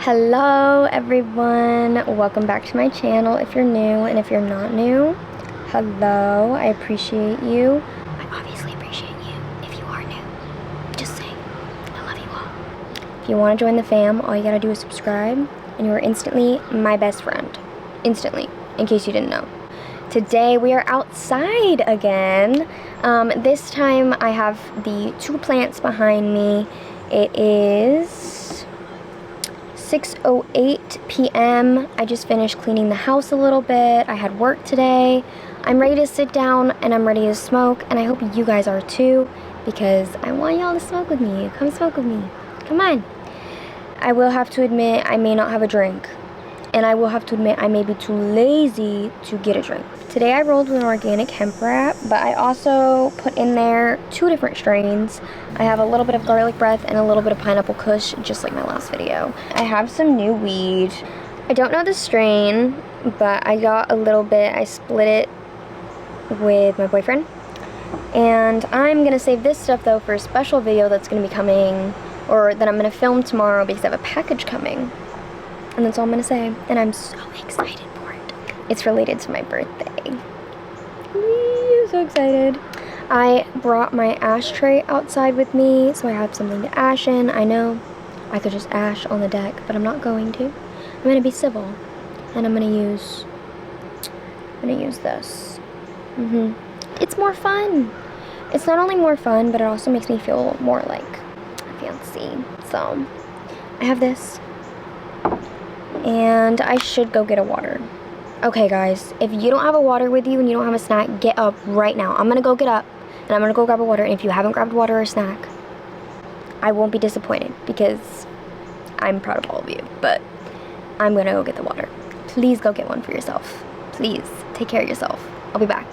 Hello everyone, welcome back to my channel if you're new, and if you're not new, hello, I appreciate you. I obviously appreciate you if you are new. Just saying, I love you all. If you want to join the fam, all you gotta do is subscribe, and you are instantly my best friend. Instantly, in case you didn't know. Today we are outside again. This time I have the two plants behind me. It is 6:08 p.m. I just finished cleaning the house a little bit. I had work today. I'm ready to sit down and I'm ready to smoke, and I hope you guys are too, because I want y'all to smoke with me. Come smoke with me. Come on. I will have to admit I may not have a drink, and I will have to admit I may be too lazy to get a drink. Today I rolled with an organic hemp wrap, but I also put in there two different strains. I have a little bit of garlic breath and a little bit of pineapple kush, just like my last video. I have some new weed. I don't know the strain, but I got a little bit. I split it with my boyfriend. And I'm gonna save this stuff though for a special video that's gonna be coming, or that I'm gonna film tomorrow, because I have a package coming. And that's all I'm gonna say. And I'm so excited for it. It's related to my birthday. Whee, I'm so excited. I brought my ashtray outside with me, so I have something to ash in. I know I could just ash on the deck, but I'm not going to. I'm gonna be civil, and I'm gonna use this. It's more fun. It's not only more fun, but it also makes me feel more like fancy. So I have this, and I should go get a water. Okay guys, if you don't have a water with you and you don't have a snack, get up right now. I'm gonna go get up and I'm gonna go grab a water, and if you haven't grabbed water or a snack, I won't be disappointed, because I'm proud of all of you, but I'm gonna go get the water. Please go get one for yourself. Please, take care of yourself. I'll be back.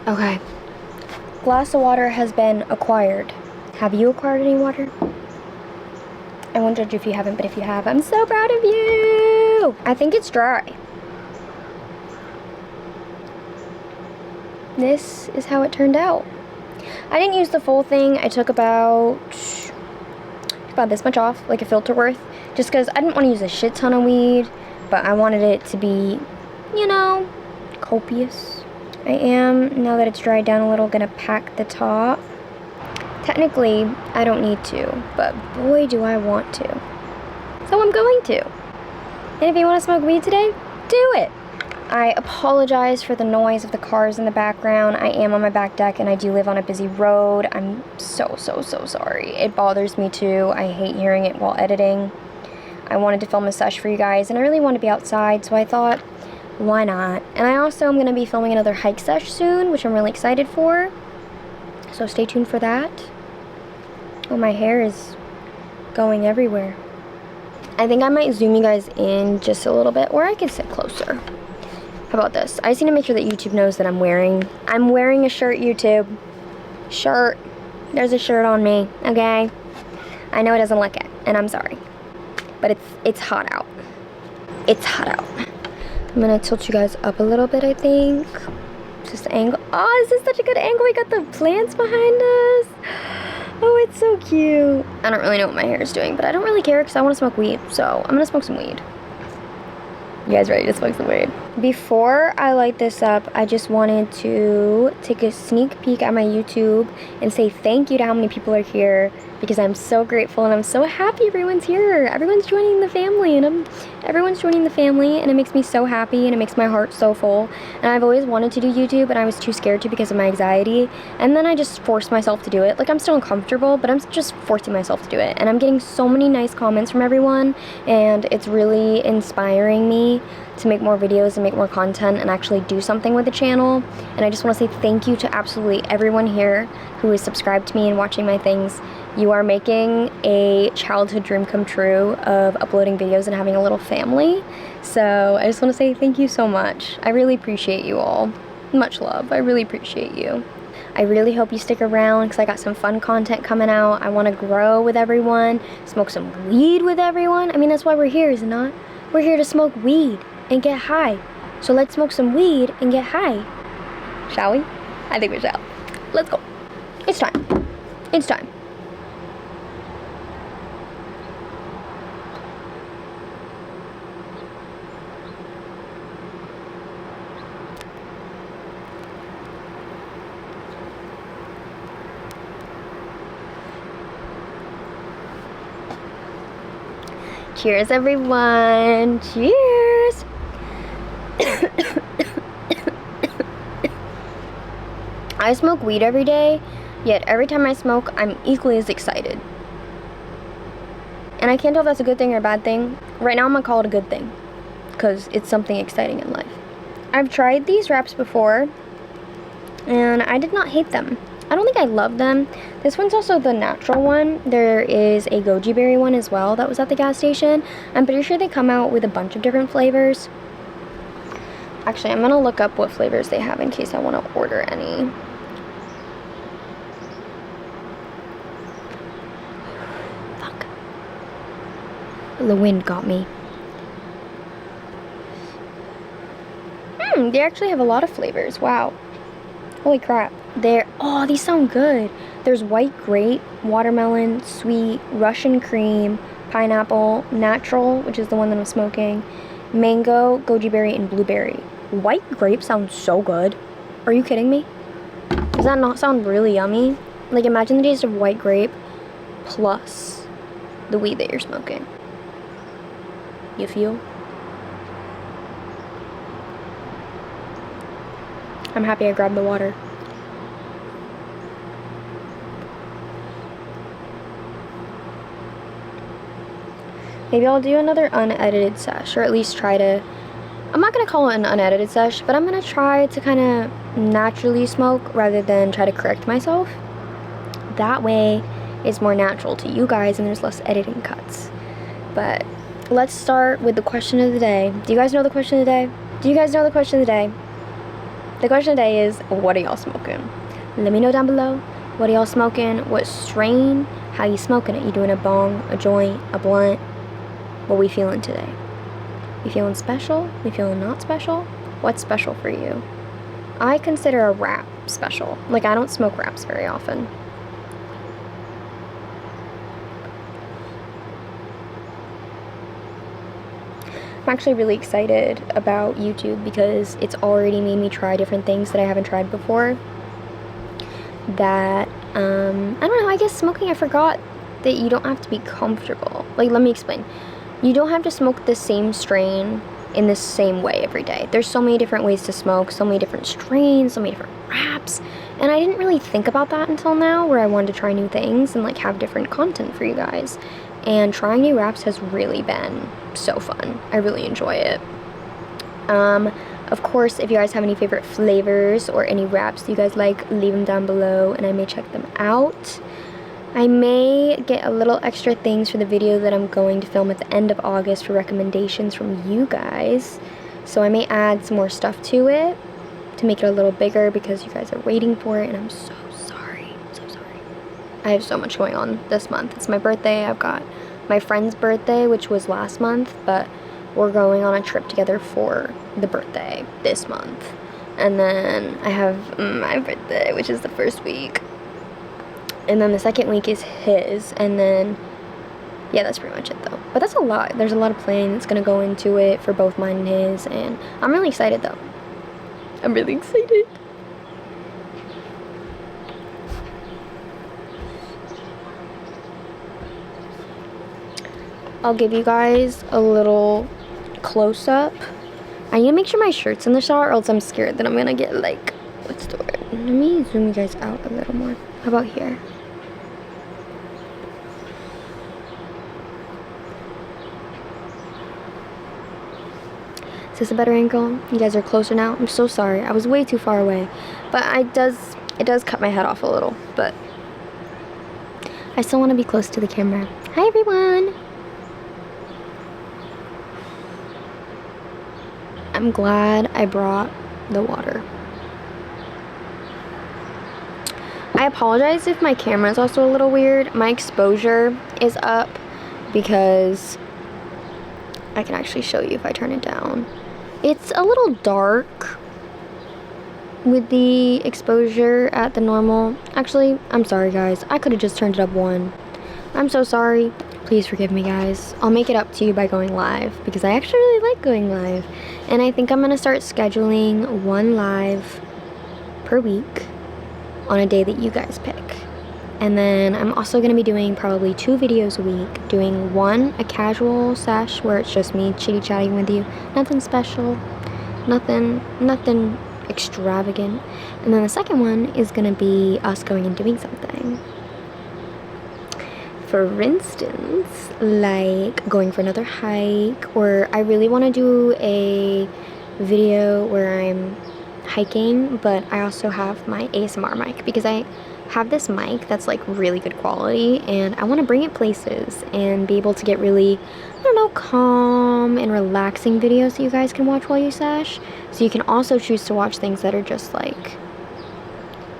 Okay. Glass of water has been acquired. Have you acquired any water? I won't judge if you haven't, but if you have, I'm so proud of you. I think it's dry. This is how it turned out. I didn't use the full thing. I took about this much off, like a filter worth, just because I didn't want to use a shit ton of weed, but I wanted it to be, you know, copious. I am, now that it's dried down a little, gonna pack the top. Technically, I don't need to, but boy do I want to. So I'm going to. And if you want to smoke weed today, do it. I apologize for the noise of the cars in the background. I am on my back deck and I do live on a busy road. I'm so sorry. It bothers me too. I hate hearing it while editing. I wanted to film a sesh for you guys, and I really want to be outside, so I thought, why not? And I also am going to be filming another hike sesh soon, which I'm really excited for. So stay tuned for that. Oh, my hair is going everywhere. I think I might zoom you guys in just a little bit, or I can sit closer. How about this? I just need to make sure that YouTube knows that I'm wearing a shirt, YouTube. Shirt. There's a shirt on me, okay? I know it doesn't look it, and I'm sorry. But it's hot out. It's hot out. I'm gonna tilt you guys up a little bit, I think. Just the angle. Oh, this is such a good angle. We got the plants behind us. Oh, it's so cute. I don't really know what my hair is doing, but I don't really care because I want to smoke weed. So I'm gonna smoke some weed. You guys ready to smoke some weed? Before I light this up, I just wanted to take a sneak peek at my YouTube and say thank you to how many people are here, because I'm so grateful and I'm so happy everyone's here. Everyone's joining the family, and it makes me so happy, and it makes my heart so full. And I've always wanted to do YouTube, and I was too scared to because of my anxiety, and then I just forced myself to do it. Like, I'm still uncomfortable, but I'm just forcing myself to do it, and I'm getting so many nice comments from everyone, and it's really inspiring me to make more videos and make more content and actually do something with the channel. And I just want to say thank you to absolutely everyone here who is subscribed to me and watching my things. You are making a childhood dream come true of uploading videos and having a little family. So I just want to say thank you so much. I really appreciate you all. Much love. I really appreciate you. I really hope you stick around, because I got some fun content coming out. I want to grow with everyone, smoke some weed with everyone. I mean, that's why we're here, is it not? We're here to smoke weed and get high. So let's smoke some weed and get high. Shall we? I think we shall. Let's go. It's time. It's time. Cheers, everyone. Cheers. I smoke weed every day, yet every time I smoke, I'm equally as excited. And I can't tell if that's a good thing or a bad thing. Right now, I'm gonna call it a good thing, because it's something exciting in life. I've tried these wraps before, and I did not hate them. I don't think I love them. This one's also the natural one. There is a goji berry one as well that was at the gas station. I'm pretty sure they come out with a bunch of different flavors. Actually, I'm gonna look up what flavors they have in case I want to order any. Fuck. The wind got me. They actually have a lot of flavors. Wow. Holy crap. Oh, these sound good. There's white grape, watermelon, sweet, Russian cream, pineapple, natural, which is the one that I'm smoking, mango, goji berry, and blueberry. White grape sounds so good. Are you kidding me? Does that not sound really yummy? Like, imagine the taste of white grape plus the weed that you're smoking. You feel? I'm happy I grabbed the water. Maybe I'll do another unedited sesh, or at least try to, I'm not going to call it an unedited sesh, but I'm going to try to kind of naturally smoke rather than try to correct myself. That way, it's more natural to you guys and there's less editing cuts. But let's start with the question of the day. Do you guys know the question of the day? Do you guys know the question of the day? The question of the day is, what are y'all smoking? Let me know down below. What are y'all smoking? What strain? How you smoking it? You doing a bong, a joint, a blunt? What we feeling today? You feeling special? You feeling not special? What's special for you? I consider a wrap special. Like, I don't smoke wraps very often. I'm actually really excited about YouTube because it's already made me try different things that I haven't tried before. That, I don't know, I guess smoking, I forgot that you don't have to be comfortable. Like, let me explain. You don't have to smoke the same strain in the same way every day. There's so many different ways to smoke, so many different strains, so many different wraps, and I didn't really think about that until now, where I wanted to try new things and like have different content for you guys. And trying new wraps has really been so fun. I really enjoy it. Of course, if you guys have any favorite flavors or any wraps you guys like, leave them down below and I may check them out. I may get a little extra things for the video that I'm going to film at the end of August for recommendations from you guys. So I may add some more stuff to it to make it a little bigger because you guys are waiting for it and I'm so sorry. So sorry. I have so much going on this month. It's my birthday. I've got my friend's birthday, which was last month, but we're going on a trip together for the birthday this month. And then I have my birthday, which is the first week. And then the second week is his, and then, yeah, that's pretty much it, though. But that's a lot. There's a lot of planning that's going to go into it for both mine and his, and I'm really excited, though. I'm really excited. I'll give you guys a little close-up. I need to make sure my shirt's in the shot, or else I'm scared that I'm going to get, like, what's the word? Let me zoom you guys out a little more. How about here? Is this a better angle? You guys are closer now? I'm so sorry. I was way too far away. But it does cut my head off a little. But I still want to be close to the camera. Hi, everyone. I'm glad I brought the water. I apologize if my camera is also a little weird. My exposure is up because I can actually show you if I turn it down. It's a little dark with the exposure at the normal. Actually, I'm sorry guys. I could have just turned it up 1. I'm so sorry. Please forgive me guys. I'll make it up to you by going live because I actually really like going live. And I think I'm going to start scheduling 1 live per week on a day that you guys pick. And then I'm also going to be doing probably 2 videos a week. Doing one, a casual sesh where it's just me chitty chatting with you. Nothing special. Nothing extravagant. And then the second one is going to be us going and doing something. For instance, like going for another hike, or I really want to do a video where I'm hiking, but I also have my ASMR mic because I have this mic that's like really good quality and I want to bring it places and be able to get really, I don't know, calm and relaxing videos that you guys can watch while you sesh. So you can also choose to watch things that are just like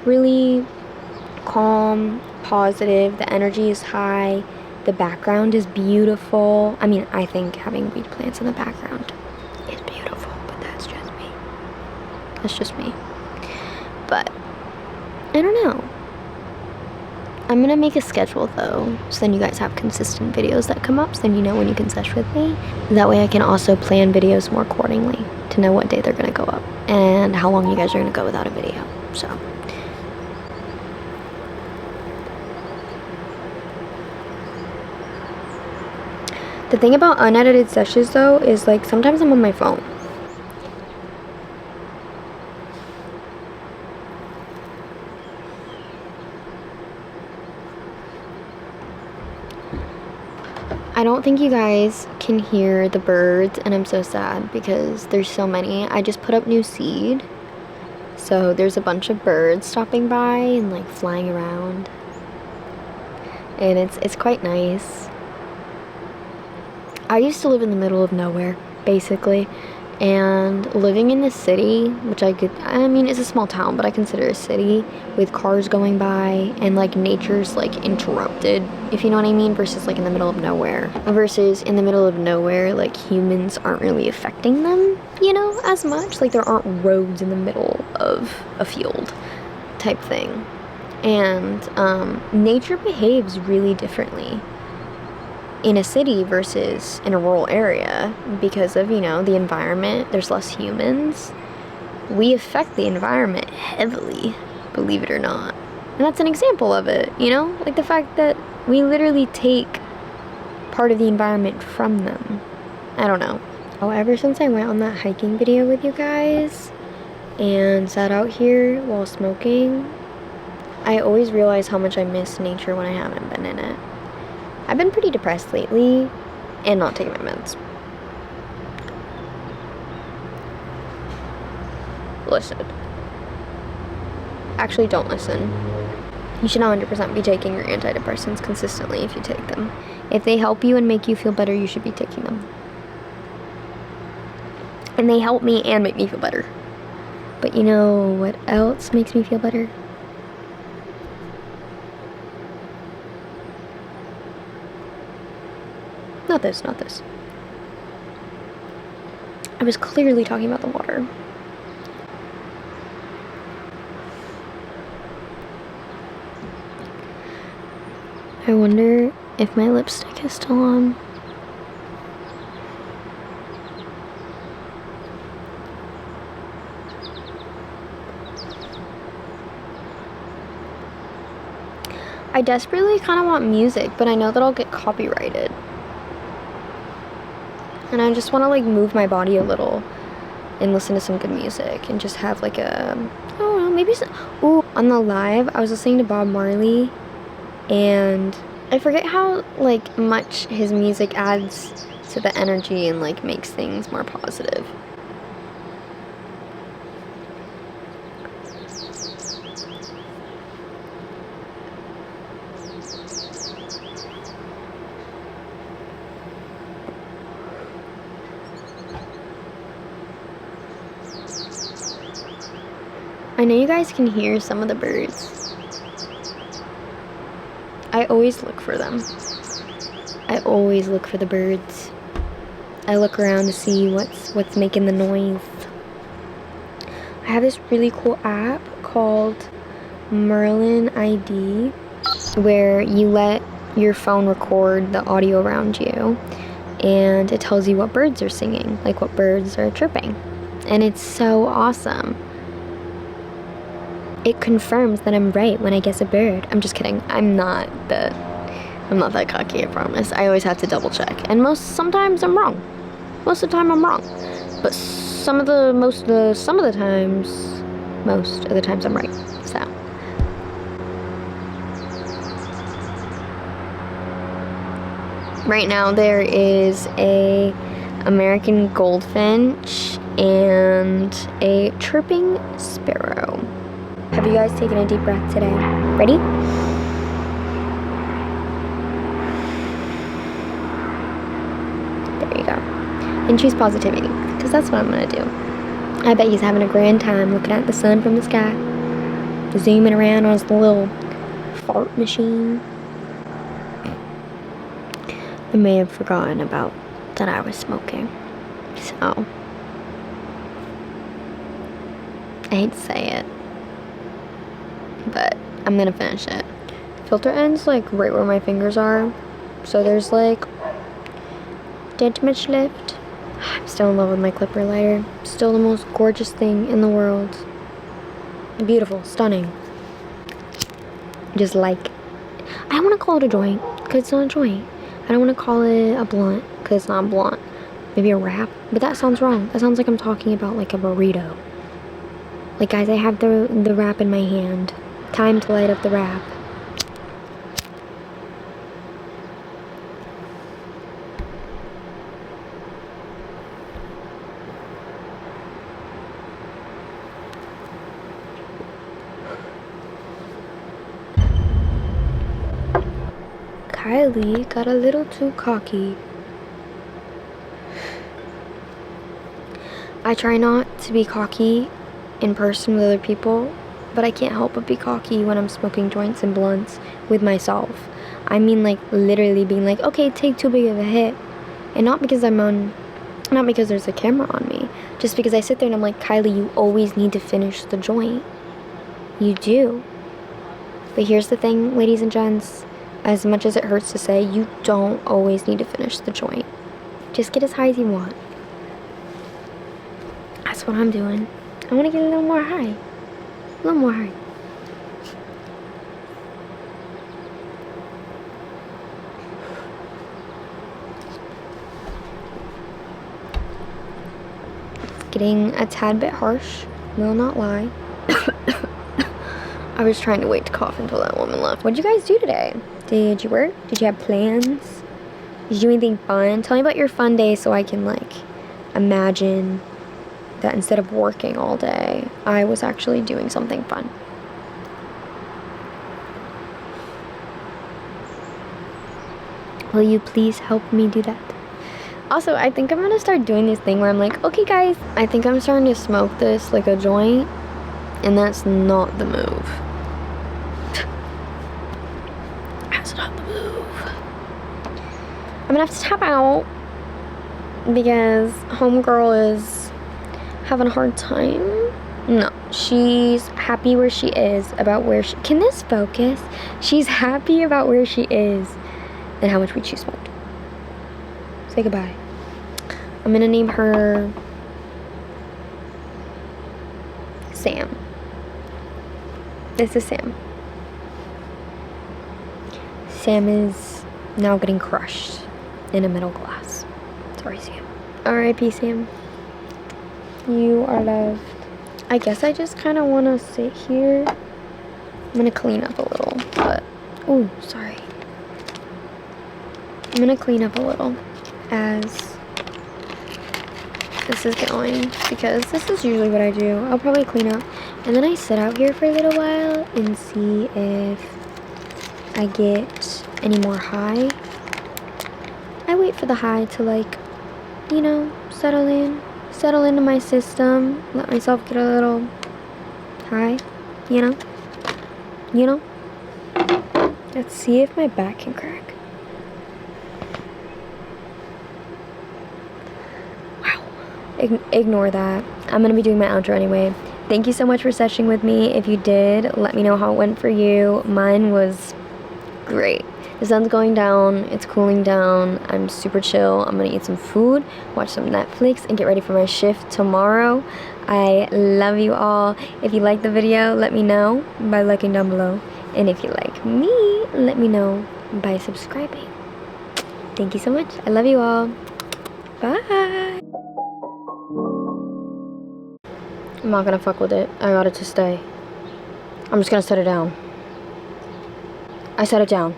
really calm, positive, the energy is high, the background is beautiful. I mean, I think having weed plants in the background is beautiful, but that's just me. That's just me. But I don't know. I'm gonna make a schedule though, so then you guys have consistent videos that come up, so then you know when you can sesh with me. That way I can also plan videos more accordingly to know what day they're gonna go up and how long you guys are gonna go without a video. So the thing about unedited sessions though is like sometimes I'm on my phone. I don't think you guys can hear the birds and I'm so sad because there's so many. I just put up new seed. So there's a bunch of birds stopping by and like flying around. And it's quite nice. I used to live in the middle of nowhere, basically. And living in the city, which I mean, it's a small town, but I consider a city with cars going by and like nature's like interrupted, if you know what I mean, versus like in the middle of nowhere. Versus in the middle of nowhere, like humans aren't really affecting them, you know, as much. Like there aren't roads in the middle of a field type thing. And nature behaves really differently in a city versus in a rural area because of, you know, the environment. There's less humans. We affect the environment heavily, believe it or not. And that's an example of it, you know? Like the fact that we literally take part of the environment from them. I don't know. Oh, ever since I went on that hiking video with you guys and sat out here while smoking, I always realize how much I miss nature when I haven't been in it. I've been pretty depressed lately and not taking my meds. Listen. Actually, don't listen. You should 100% be taking your antidepressants consistently if you take them. If they help you and make you feel better, you should be taking them. And they help me and make me feel better. But you know what else makes me feel better? Not this, not this. I was clearly talking about the water. I wonder if my lipstick is still on. I desperately kind of want music, but I know that I'll get copyrighted. And I just want to like move my body a little and listen to some good music and just have like a, I don't know, maybe some, ooh, on the live I was listening to Bob Marley and I forget how like much his music adds to the energy and like makes things more positive. I know you guys can hear some of the birds. I always look for them. I always look for the birds. I look around to see what's making the noise. I have this really cool app called Merlin ID where you let your phone record the audio around you and it tells you what birds are singing, like what birds are chirping. And it's so awesome. It confirms that I'm right when I guess a bird. I'm just kidding. I'm not that cocky, I promise. I always have to double check. And sometimes I'm wrong. Most of the time I'm wrong. But most of the times I'm right. So. Right now there is a American goldfinch and a chirping sparrow. Have you guys taken a deep breath today? Ready? There you go. And choose positivity, because that's what I'm gonna do. I bet he's having a grand time looking at the sun from the sky, zooming around on his little fart machine. I may have forgotten about that I was smoking, so I hate to say it, but I'm gonna finish it. Filter ends like right where my fingers are, so there's like that much left. I'm still in love with my clipper lighter. Still the most gorgeous thing in the world. Beautiful, stunning. Just like, I don't want to call it a joint because it's not a joint. I don't want to call it a blunt because it's not a blunt. Maybe a wrap, but that sounds wrong. That sounds like I'm talking about like a burrito. Like, guys, I have the wrap in my hand. Time to light up the wrap. Kylie got a little too cocky. I try not to be cocky in person with other people, but I can't help but be cocky when I'm smoking joints and blunts with myself. I mean, like, literally being like, okay, take too big of a hit. And not because there's a camera on me, just because I sit there and I'm like, Kylie, you always need to finish the joint. You do. But here's the thing, ladies and gents. As much as it hurts to say, you don't always need to finish the joint. Just get as high as you want. That's what I'm doing. I want to get a little more high. A little more high. It's getting a tad bit harsh. Will not lie. I was trying to wait to cough until that woman left. What did you guys do today? Did you work? Did you have plans? Did you do anything fun? Tell me about your fun day so I can, like, imagine that instead of working all day, I was actually doing something fun. Will you please help me do that? Also, I think I'm gonna start doing this thing where I'm like, okay guys, I think I'm starting to smoke this like a joint, and that's not the move. That's not the move. I'm gonna have to tap out because homegirl is having a hard time. No, she's happy where she is about where she... Can this focus? She's happy about where she is and how much weed she smoked. Say goodbye. I'm gonna name her Sam. This is Sam. Sam is now getting crushed in a middle glass. Sorry, Sam. R.I.P. Sam. You are loved. I guess I just kind of want to sit here. I'm going to clean up a little, but... Oh, sorry. I'm going to clean up a little as this is going, because this is usually what I do. I'll probably clean up, and then I sit out here for a little while and see if I get any more high. I wait for the high to, like, you know, settle into my system, let myself get a little high, you know. Let's see if my back can crack. Wow. Ignore that. I'm gonna be doing my outro anyway. Thank you so much for seshing with me. If you did, let me know how it went for you. Mine was great. The sun's going down, it's cooling down, I'm super chill. I'm gonna eat some food, watch some Netflix, and get ready for my shift tomorrow. I love you all. If you like the video, let me know by liking down below. And if you like me, let me know by subscribing. Thank you so much. I love you all. Bye. I'm not gonna fuck with it. I got it to stay. I'm just gonna set it down. I set it down.